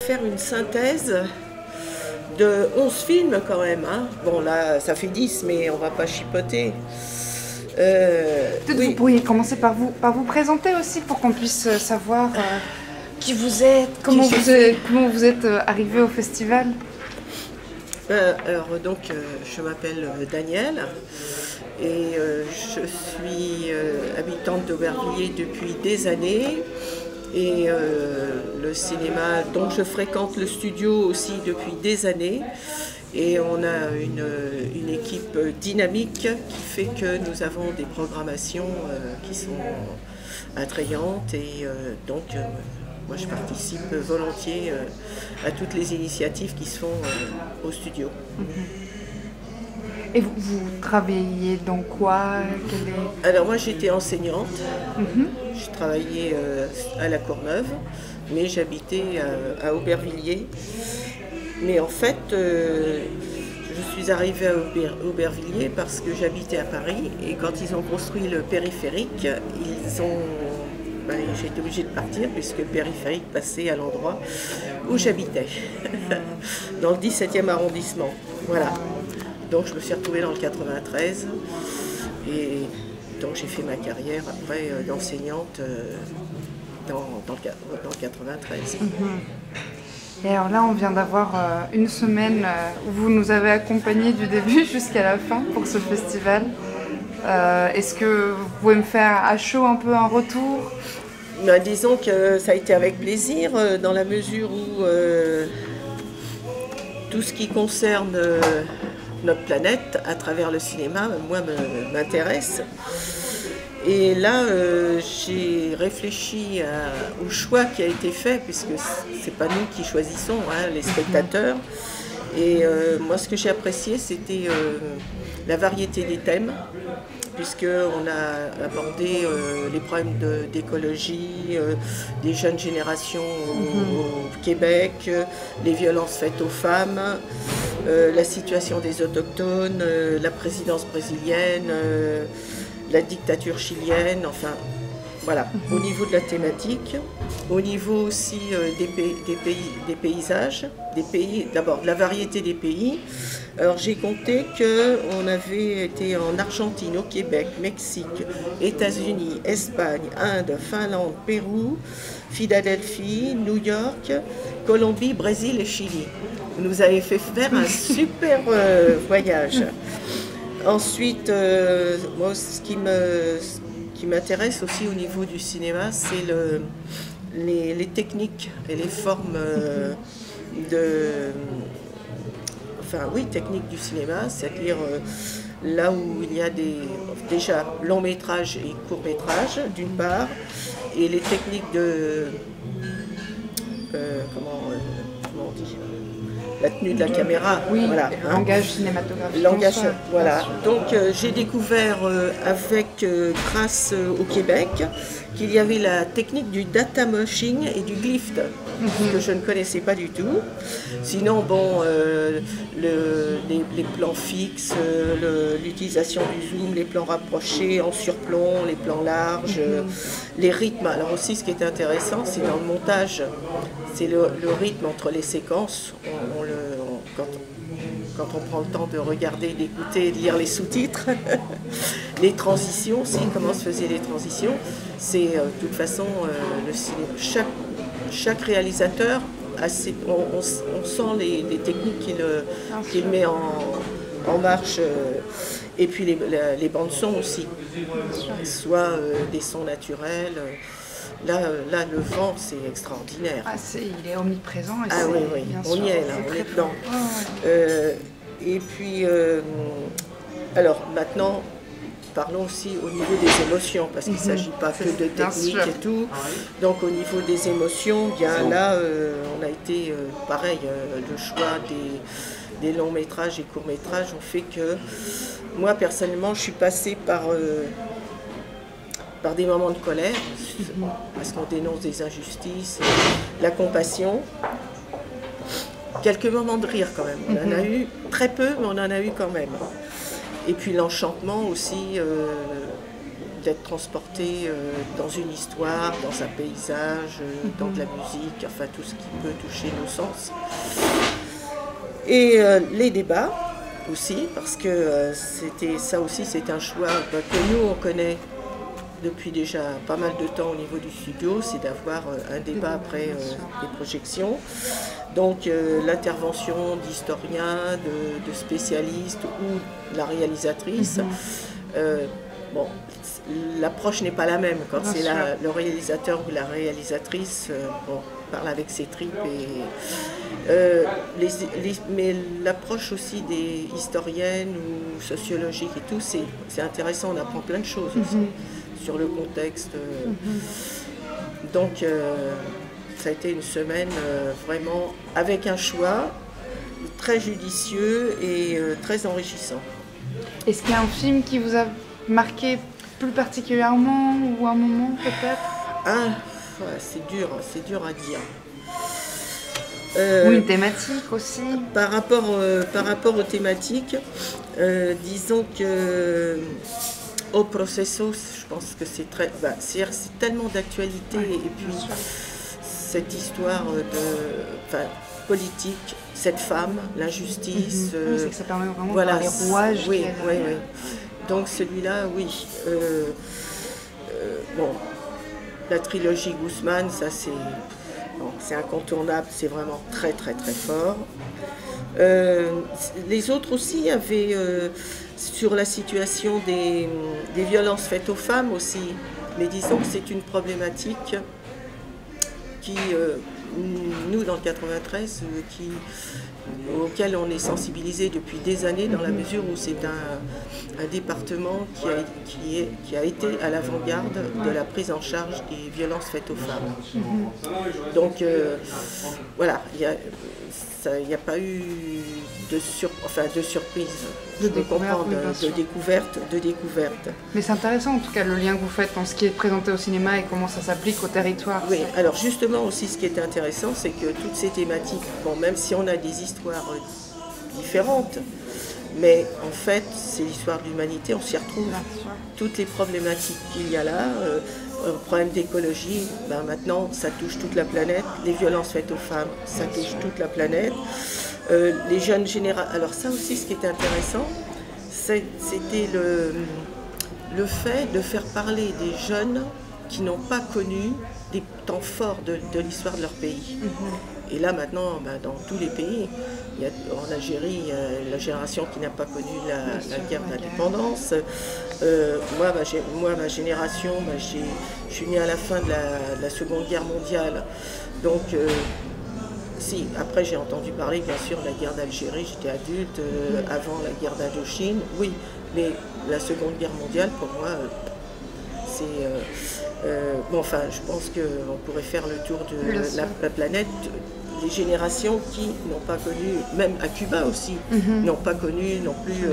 Faire une synthèse de 11 films quand même. Hein. Bon là, ça fait 10, mais on va pas chipoter. Peut-être vous pourriez commencer par vous présenter aussi pour qu'on puisse savoir qui vous êtes, comment vous êtes arrivé au festival. Je m'appelle Danielle et je suis habitante d'Aubervilliers depuis des années. Et le cinéma, donc je fréquente le studio aussi depuis des années. Et on a une équipe dynamique qui fait que nous avons des programmations qui sont attrayantes. Et moi je participe volontiers à toutes les initiatives qui se font au studio. Et vous travaillez dans quoi? Alors moi j'étais enseignante, je travaillais à la Courneuve, mais j'habitais à Aubervilliers. Mais en fait, je suis arrivée à Aubervilliers parce que j'habitais à Paris et quand ils ont construit le périphérique, j'ai été obligée de partir puisque le périphérique passait à l'endroit où j'habitais, dans le 17e arrondissement. Voilà. Donc je me suis retrouvée dans le 93 et donc j'ai fait ma carrière après d'enseignante dans le 93. Et alors là, on vient d'avoir une semaine où vous nous avez accompagnés du début jusqu'à la fin pour ce festival. Est-ce que vous pouvez me faire à chaud un peu un retour? Disons que ça a été avec plaisir dans la mesure où tout ce qui concerne notre planète à travers le cinéma, moi, m'intéresse. Et là, j'ai réfléchi au choix qui a été fait, puisque c'est pas nous qui choisissons, hein, les spectateurs. Et moi, ce que j'ai apprécié, c'était la variété des thèmes, puisqu'on a abordé les problèmes d'écologie, des jeunes générations au Québec, les violences faites aux femmes, la situation des autochtones, la présidence brésilienne, la dictature chilienne, enfin voilà, au niveau de la thématique, au niveau aussi des paysages, d'abord de la variété des pays. Alors j'ai compté qu'on avait été en Argentine, au Québec, Mexique, États-Unis, Espagne, Inde, Finlande, Pérou, Philadelphie, New York, Colombie, Brésil et Chili. Vous nous avez fait faire un super voyage. Ensuite, moi, ce qui m'intéresse aussi au niveau du cinéma, c'est les techniques et les formes techniques du cinéma, c'est-à-dire là où il y a déjà long métrage et court métrage d'une part, et les techniques de comment on dit, la tenue de la caméra, oui, voilà, le langage cinématographique. Voilà. Donc j'ai découvert grâce au Québec qu'il y avait la technique du data moshing et du glift, que je ne connaissais pas du tout. Sinon, bon, les plans fixes, l'utilisation du zoom, les plans rapprochés en surplomb, les plans larges, les rythmes. Alors aussi, ce qui est intéressant, c'est dans le montage, c'est le rythme entre les séquences. Quand on prend le temps de regarder, d'écouter, de lire les sous-titres, les transitions aussi, comment se faisaient les transitions, c'est de toute façon le cinéma. Chaque réalisateur, on sent les techniques qu'il met en marche, et puis les bandes son aussi, soit des sons naturels. Là, le vent, c'est extraordinaire. Ah, il est omniprésent. Et oui, on y est là, on est dedans. Et puis, alors maintenant, parlons aussi au niveau des émotions, parce qu'il ne s'agit pas que de technique et tout. Donc au niveau des émotions, bien là, on a été pareil, le choix des longs métrages et courts métrages ont fait que moi personnellement, je suis passée par des moments de colère, parce qu'on dénonce des injustices, la compassion, quelques moments de rire quand même. On en a eu très peu, mais on en a eu quand même. Et puis l'enchantement aussi d'être transporté dans une histoire, dans un paysage, dans de la musique, enfin tout ce qui peut toucher nos sens. Et les débats aussi, parce que c'est un choix que nous on connaît depuis déjà pas mal de temps au niveau du studio, c'est d'avoir un débat après les projections. Donc l'intervention d'historiens, de spécialistes ou de la réalisatrice. Bon, l'approche n'est pas la même quand c'est le réalisateur ou la réalisatrice bon, parle avec ses tripes. Mais l'approche aussi des historiennes ou sociologiques et tout, c'est intéressant, on apprend plein de choses aussi sur le contexte. Donc ça a été une semaine vraiment avec un choix très judicieux et très enrichissant. Est-ce qu'il y a un film qui vous a marqué plus particulièrement ou un moment peut-être? C'est dur à dire. Ou une thématique aussi? Par rapport aux thématiques, disons que au processus, je pense que c'est c'est tellement d'actualité et puis cette histoire politique, cette femme, l'injustice. C'est que ça permet vraiment de voir les rouages. Oui. Donc celui-là, oui. Bon, la trilogie Guzman, ça c'est incontournable, c'est vraiment très très très fort. Les autres aussi avaient sur la situation des violences faites aux femmes aussi, mais disons que c'est une problématique qui, nous dans le 93, auquel on est sensibilisé depuis des années dans la mesure où c'est un département qui a été à l'avant-garde de la prise en charge des violences faites aux femmes. Donc voilà, il n'y a pas eu de surprise, de découverte. Mais c'est intéressant en tout cas le lien que vous faites dans ce qui est présenté au cinéma et comment ça s'applique au territoire. Oui, alors justement aussi ce qui est intéressant, c'est que toutes ces thématiques, bon, même si on a des histoires différentes, mais en fait c'est l'histoire de l'humanité, on s'y retrouve. Toutes les problématiques qu'il y a là, problème d'écologie, maintenant ça touche toute la planète, les violences faites aux femmes, ça touche toute la planète. Les jeunes générations. Alors ça aussi, ce qui était intéressant, c'était le fait de faire parler des jeunes qui n'ont pas connu des temps forts de l'histoire de leur pays. Et là maintenant, dans tous les pays, en Algérie, il y a la génération qui n'a pas connu la guerre d'indépendance. Moi, ma génération, je suis née à la fin de la Seconde Guerre mondiale. Donc si, après j'ai entendu parler bien sûr de la guerre d'Algérie, j'étais adulte, avant la guerre d'Indochine, oui, mais la Seconde Guerre mondiale pour moi c'est... bon, enfin, je pense qu'on pourrait faire le tour de la planète, les générations qui n'ont pas connu, même à Cuba aussi, n'ont pas connu non plus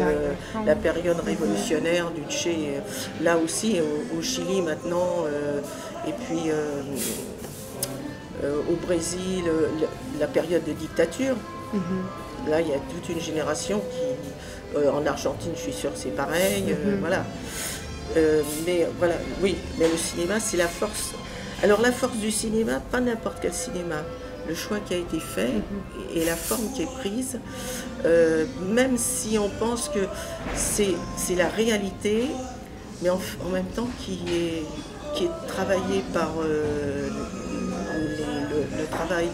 la période révolutionnaire du Che, là aussi au Chili maintenant, et puis au Brésil, la période de dictature. Là, il y a toute une génération qui... en Argentine, je suis sûre que c'est pareil, voilà. Mais voilà, oui, mais le cinéma, c'est la force. Alors la force du cinéma, pas n'importe quel cinéma. Le choix qui a été fait et la forme qui est prise, même si on pense que c'est la réalité, mais en même temps qui est travaillé par le travail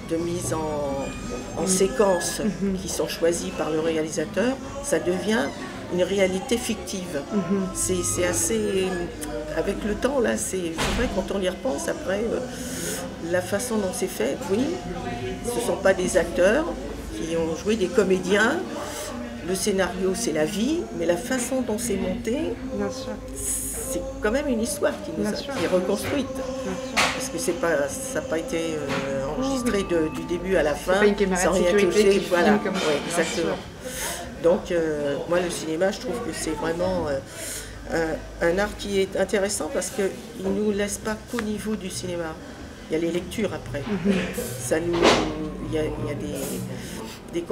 de mise en séquence qui sont choisis par le réalisateur, ça devient une réalité fictive. C'est assez... Avec le temps, là, c'est vrai quand on y repense, après, la façon dont c'est fait, oui, ce ne sont pas des acteurs qui ont joué des comédiens, le scénario c'est la vie, mais la façon dont c'est monté, c'est quand même une histoire qui est reconstruite. Parce que ça n'a pas été enregistré du début à la fin, sans rien toucher. Voilà, oui, exactement. Donc, moi, le cinéma, je trouve que c'est vraiment un art qui est intéressant parce qu'il ne nous laisse pas qu'au niveau du cinéma. Il y a les lectures après. Il il y a des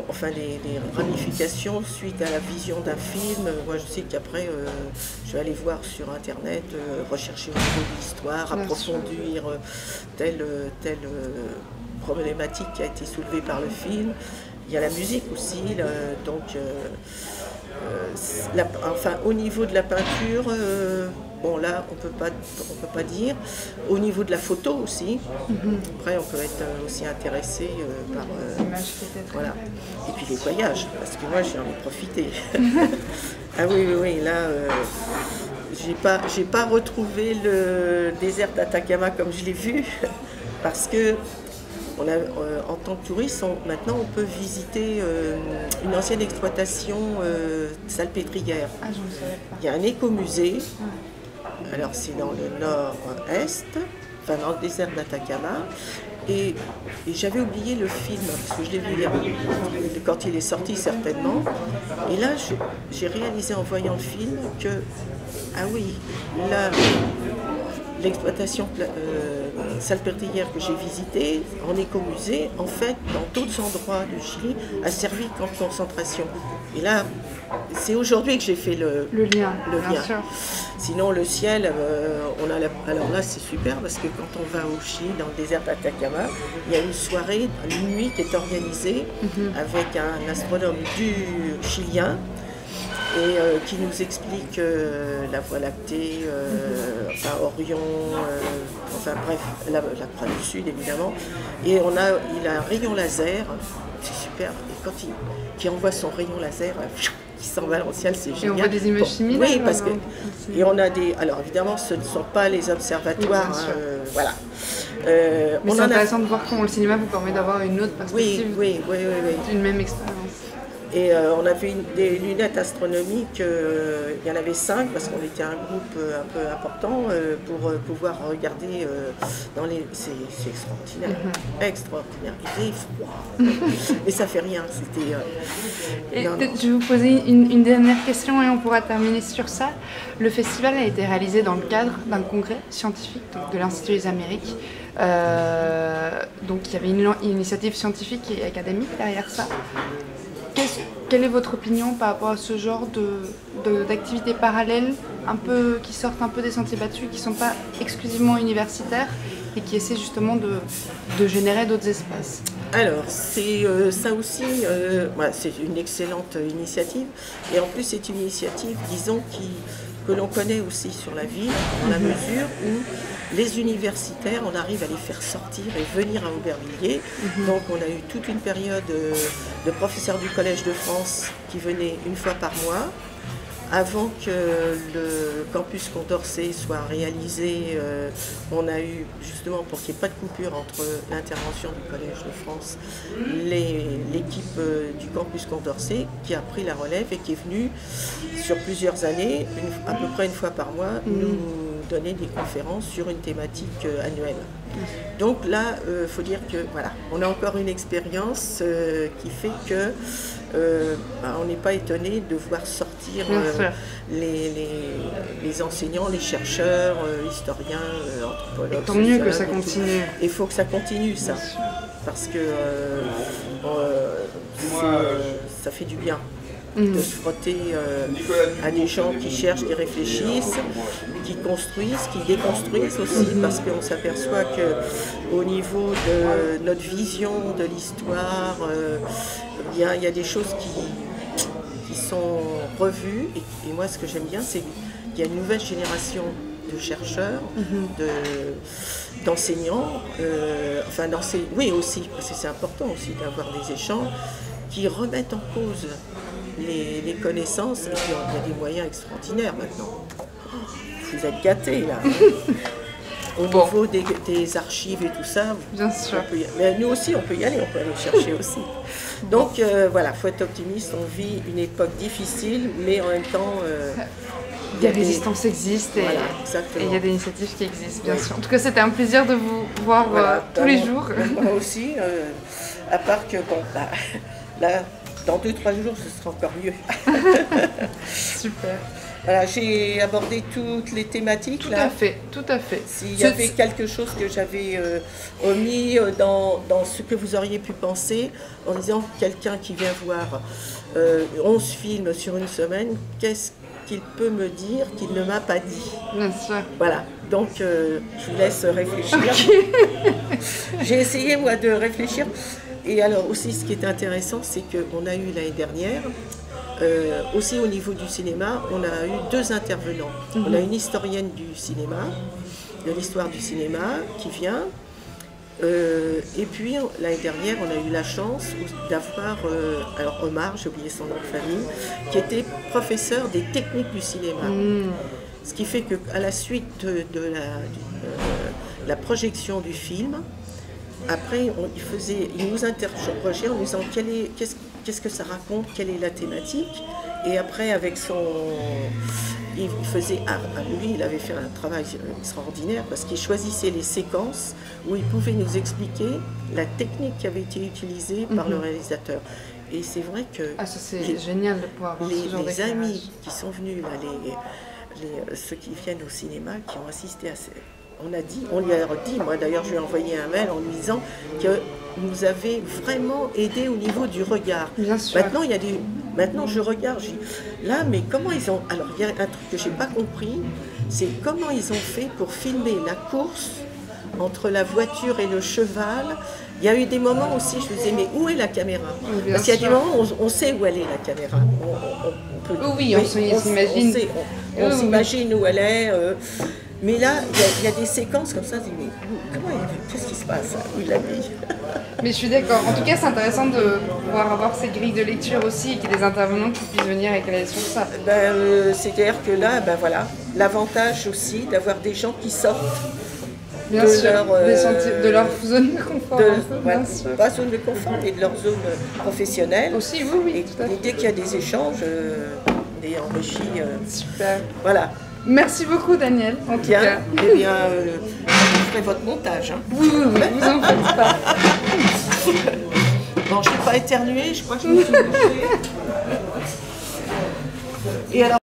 ramifications suite à la vision d'un film. Moi, je sais qu'après, je vais aller voir sur Internet, rechercher au niveau de l'histoire, approfondir telle problématique qui a été soulevée par le film. Il y a la musique aussi, au niveau de la peinture, bon là on peut pas dire. Au niveau de la photo aussi, après on peut être aussi intéressé par voilà. Et puis les voyages, parce que moi j'en ai profité. Ah oui, là j'ai pas retrouvé le désert d'Atacama comme je l'ai vu, parce que en tant que touriste, maintenant on peut visiter une ancienne exploitation salpêtrière. Ah, je ne savais pas. Il y a un écomusée, alors c'est dans le nord-est, enfin dans le désert d'Atacama, et j'avais oublié le film, parce que je l'ai vu quand il est sorti certainement, et là j'ai réalisé en voyant le film que, ah oui, là, l'exploitation salpêtrière que j'ai visitée en écomusée, en fait, dans d'autres endroits du Chili, a servi de camp de concentration. Et là, c'est aujourd'hui que j'ai fait le lien. Bien sûr. Sinon, le ciel, alors là, c'est super parce que quand on va au Chili, dans le désert d'Atacama, il y a une soirée, une nuit qui est organisée avec un astronome du chilien, et qui nous explique la Voie lactée, Orion, bref, la croix du Sud évidemment. Et il a un rayon laser, c'est super, et qui envoie son rayon laser, qui s'en va dans le ciel, c'est génial. Et on voit des images similaires. Oui, parce que et on a alors évidemment, ce ne sont pas les observatoires, voilà. Mais c'est intéressant de voir comment le cinéma vous permet d'avoir une autre perspective d'une même expérience. Et on avait des lunettes astronomiques, il y en avait 5 parce qu'on était un groupe un peu important pour pouvoir regarder c'est extraordinaire, extraordinaire. Il fait froid, mais ça fait rien. Je vais vous poser une dernière question et on pourra terminer sur ça. Le festival a été réalisé dans le cadre d'un congrès scientifique de l'Institut des Amériques. Donc il y avait une initiative scientifique et académique derrière ça. Quelle est votre opinion par rapport à ce genre d'activités parallèles, qui sortent un peu des sentiers battus, qui ne sont pas exclusivement universitaires et qui essaient justement de générer d'autres espaces? Alors, c'est ça aussi, c'est une excellente initiative. Et en plus, c'est une initiative, disons, que l'on connaît aussi sur la ville, dans la mesure où les universitaires, on arrive à les faire sortir et venir à Aubervilliers. Donc on a eu toute une période de professeurs du Collège de France qui venaient une fois par mois. Avant que le campus Condorcet soit réalisé, on a eu, justement pour qu'il n'y ait pas de coupure entre l'intervention du Collège de France, l'équipe du campus Condorcet qui a pris la relève et qui est venue sur plusieurs années, à peu près une fois par mois, nous donner des conférences sur une thématique annuelle. Donc là, il faut dire que voilà, on a encore une expérience qui fait que on n'est pas étonné de voir sortir les enseignants, les chercheurs, historiens, anthropologues. Tant mieux que ça continue. Il faut que ça continue, ça, parce que ça fait du bien. De se frotter à des gens qui cherchent, qui réfléchissent, qui construisent, qui déconstruisent aussi, parce qu'on s'aperçoit qu'au niveau de notre vision de l'histoire, il y a des choses qui sont revues. Et moi, ce que j'aime bien, c'est qu'il y a une nouvelle génération de chercheurs, d'enseignants, oui aussi, parce que c'est important aussi d'avoir des échanges qui remettent en cause les connaissances, et puis il y a des moyens extraordinaires maintenant. Vous êtes gâtés là. Au niveau des archives et tout ça, bien sûr. Mais nous aussi on peut y aller, on peut aller chercher aussi. Donc voilà, il faut être optimiste, on vit une époque difficile, mais en même temps... des résistances existent et il y a des initiatives qui existent, bien sûr. En tout cas, c'était un plaisir de vous voir tous les jours. Moi aussi, à part que, là, dans 2-3 jours, ce sera encore mieux. Super. Voilà, j'ai abordé toutes les thématiques. Tout là. à fait, tout à fait. S'il y avait quelque chose que j'avais omis dans ce que vous auriez pu penser, en disant quelqu'un qui vient voir 11 films sur une semaine, qu'est-ce qu'il peut me dire qu'il ne m'a pas dit? Bien sûr. Voilà, donc je vous laisse réfléchir. J'ai essayé moi de réfléchir. Et alors aussi ce qui est intéressant, c'est qu'on a eu l'année dernière, aussi au niveau du cinéma, on a eu 2 intervenants. On a une historienne du cinéma, de l'histoire du cinéma, qui vient. Et puis l'année dernière, on a eu la chance d'avoir, alors Omar, j'ai oublié son nom de famille, qui était professeur des techniques du cinéma. Ce qui fait qu'à la suite de la projection du film, après, il nous interrogeait en nous disant qu'est-ce que ça raconte, quelle est la thématique. Et après, il faisait, lui, il avait fait un travail extraordinaire parce qu'il choisissait les séquences où il pouvait nous expliquer la technique qui avait été utilisée par le réalisateur. Et c'est vrai que ça c'est génial de pouvoir voir ce genre les d'éclairage. amis qui sont venus, là, ceux qui viennent au cinéma, qui ont assisté à on lui a dit, moi d'ailleurs je lui ai envoyé un mail en lui disant que nous avait vraiment aidé au niveau du regard. Bien sûr. Maintenant je regarde, je dis, là mais comment ils ont... Alors il y a un truc que je n'ai pas compris, c'est comment ils ont fait pour filmer la course entre la voiture et le cheval. Il y a eu des moments aussi, je me disais, mais où est la caméra? Parce qu'il y a des moments où on sait où elle est la caméra. On s'imagine où elle est. Mais là, il y a des séquences comme ça, je dis, mais qu'est-ce qui se passe? Où il l'a mis? Mais je suis d'accord. En tout cas, c'est intéressant de pouvoir avoir ces grilles de lecture aussi et qu'il y ait des intervenants qui puissent venir éclairer sur ça. C'est-à-dire que là, voilà, l'avantage aussi d'avoir des gens qui sortent bien sûr, de leur zone de confort. Bien sûr. Pas zone de confort, mais de leur zone professionnelle. Aussi, oui, tout à fait. Et dès qu'il y a des échanges, on est enrichi. Super. Voilà. Merci beaucoup, Daniel, en tout cas. Eh bien, vous ferez votre montage. Hein. Oui, vous en faites pas. Bon, je n'ai pas éternué, je crois que je me suis couchée. Et alors,